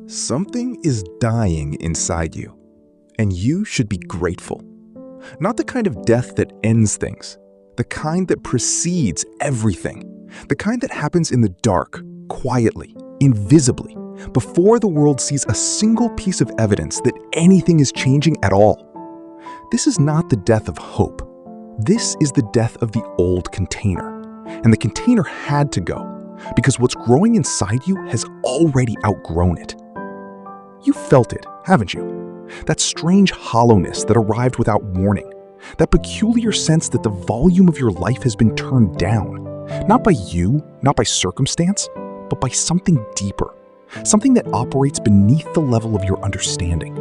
Something is dying inside you, and you should be grateful. Not the kind of death that ends things, the kind that precedes everything, the kind that happens in the dark, quietly, invisibly, before the world sees a single piece of evidence that anything is changing at all. This is not the death of hope. This is the death of the old container. And the container had to go, because what's growing inside you has already outgrown it. You felt it, haven't you? That strange hollowness that arrived without warning. That peculiar sense that the volume of your life has been turned down. Not by you, not by circumstance, but by something deeper. Something that operates beneath the level of your understanding.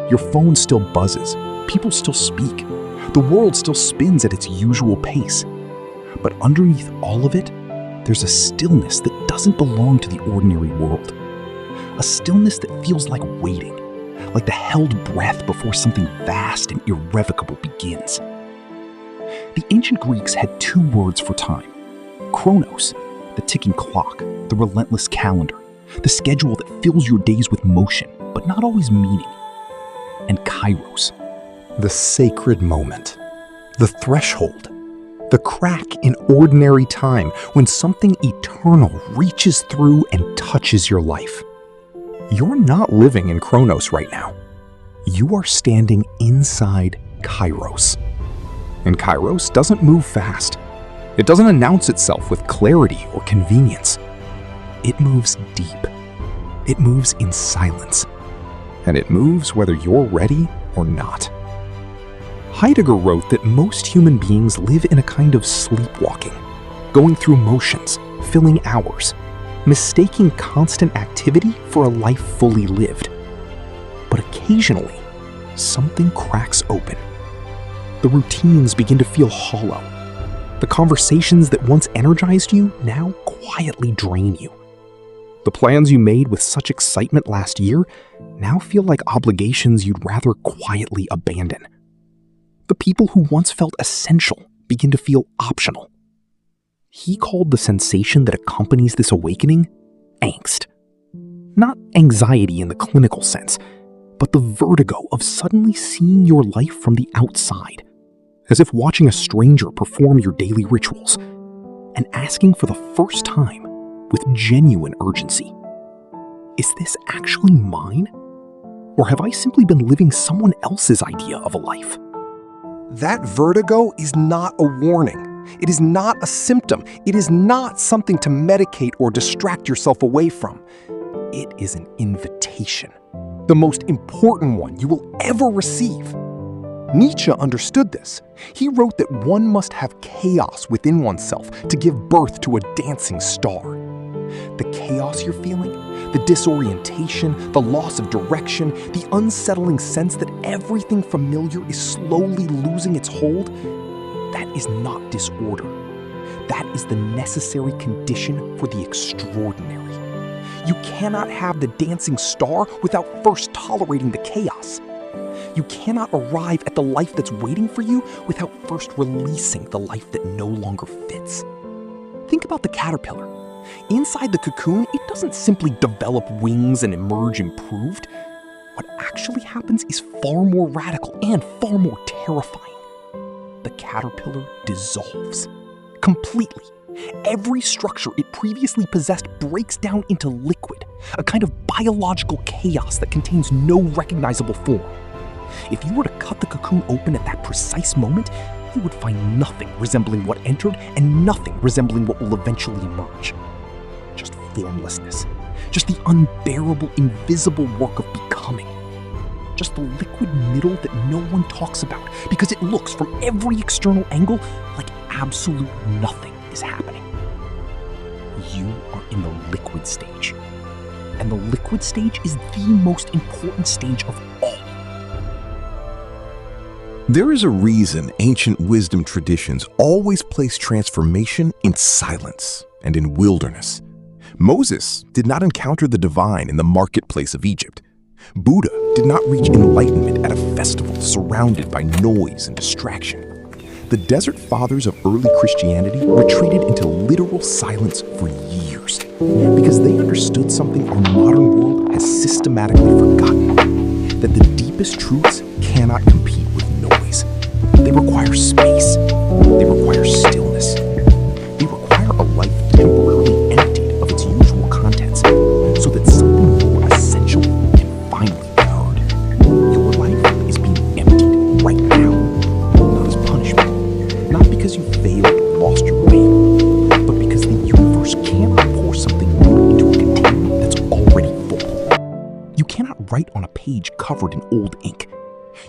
Your phone still buzzes. People still speak. The world still spins at its usual pace. But underneath all of it, there's a stillness that doesn't belong to the ordinary world. A stillness that feels like waiting, like the held breath before something vast and irrevocable begins. The ancient Greeks had two words for time: Chronos, the ticking clock, the relentless calendar, the schedule that fills your days with motion, but not always meaning, and Kairos, the sacred moment, the threshold, the crack in ordinary time when something eternal reaches through and touches your life. You're not living in Chronos right now. You are standing inside Kairos. And Kairos doesn't move fast. It doesn't announce itself with clarity or convenience. It moves deep. It moves in silence. And it moves whether you're ready or not. Heidegger wrote that most human beings live in a kind of sleepwalking, going through motions, filling hours, mistaking constant activity for a life fully lived. But occasionally, something cracks open. The routines begin to feel hollow. The conversations that once energized you now quietly drain you. The plans you made with such excitement last year now feel like obligations you'd rather quietly abandon. The people who once felt essential begin to feel optional. He called the sensation that accompanies this awakening angst. Not anxiety in the clinical sense, but the vertigo of suddenly seeing your life from the outside, as if watching a stranger perform your daily rituals, and asking for the first time with genuine urgency, is this actually mine? Or have I simply been living someone else's idea of a life? That vertigo is not a warning. It is not a symptom. It is not something to medicate or distract yourself away from. It is an invitation, the most important one you will ever receive. Nietzsche understood this. He wrote that one must have chaos within oneself to give birth to a dancing star. The chaos you're feeling, the disorientation, the loss of direction, the unsettling sense that everything familiar is slowly losing its hold, that is not disorder. That is the necessary condition for the extraordinary. You cannot have the dancing star without first tolerating the chaos. You cannot arrive at the life that's waiting for you without first releasing the life that no longer fits. Think about the caterpillar. Inside the cocoon, it doesn't simply develop wings and emerge improved. What actually happens is far more radical and far more terrifying. The caterpillar dissolves completely. Every structure it previously possessed breaks down into liquid, a kind of biological chaos that contains no recognizable form. If you were to cut the cocoon open at that precise moment, you would find nothing resembling what entered and nothing resembling what will eventually emerge. Just formlessness. Just the unbearable, invisible work of becoming. Just the liquid middle that no one talks about because it looks from every external angle like absolute nothing is happening. You are in the liquid stage. And the liquid stage is the most important stage of all. There is a reason ancient wisdom traditions always place transformation in silence and in wilderness. Moses did not encounter the divine in the marketplace of Egypt. Buddha did not reach enlightenment at a festival surrounded by noise and distraction. The desert fathers of early Christianity retreated into literal silence for years because they understood something our modern world has systematically forgotten that the deepest truths cannot compete with noise. They require space. They require stillness. They require a life temporarily emptied of its usual contents so that something more essential can finally be heard. Your life is being emptied right now, not as punishment, not because you failed or lost your way, but because the universe cannot pour something new into a container that's already full. You cannot write on a page covered in old ink.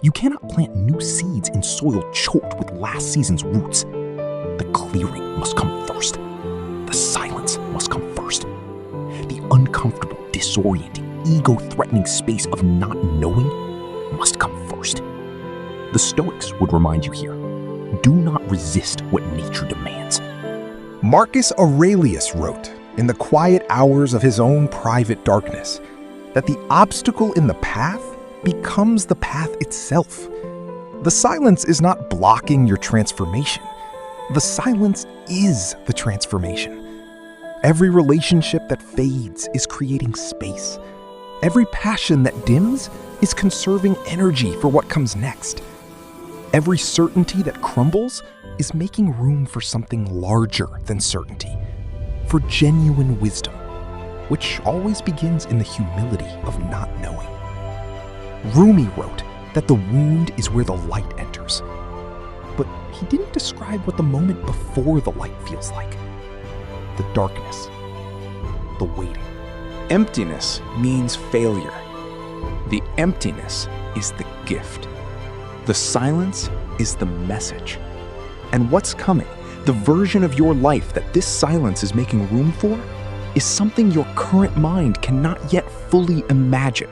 You cannot plant new seeds in soil choked with last season's roots. The clearing must come first. The silence must come first. The uncomfortable, disorienting, ego-threatening space of not knowing must come first. The Stoics would remind you here, do not resist what nature demands. Marcus Aurelius wrote, in the quiet hours of his own private darkness, that the obstacle in the path becomes the path itself. The silence is not blocking your transformation. The silence is the transformation. Every relationship that fades is creating space. Every passion that dims is conserving energy for what comes next. Every certainty that crumbles is making room for something larger than certainty, for genuine wisdom, which always begins in the humility of not knowing. Rumi wrote that the wound is where the light enters, but he didn't describe what the moment before the light feels like. The darkness, the waiting. Emptiness means failure. The emptiness is the gift. The silence is the message. And what's coming, the version of your life that this silence is making room for, is something your current mind cannot yet fully imagine,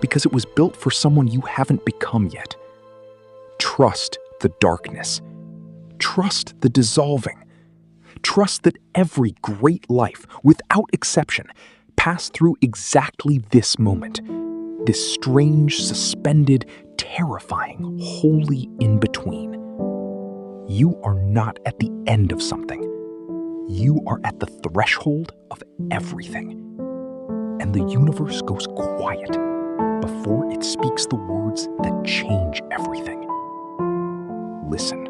because it was built for someone you haven't become yet. Trust the darkness. Trust the dissolving. Trust that every great life, without exception, passed through exactly this moment. This strange, suspended, terrifying, holy in-between. You are not at the end of something. You are at the threshold of everything. And the universe goes quiet before it speaks the words that change everything. Listen.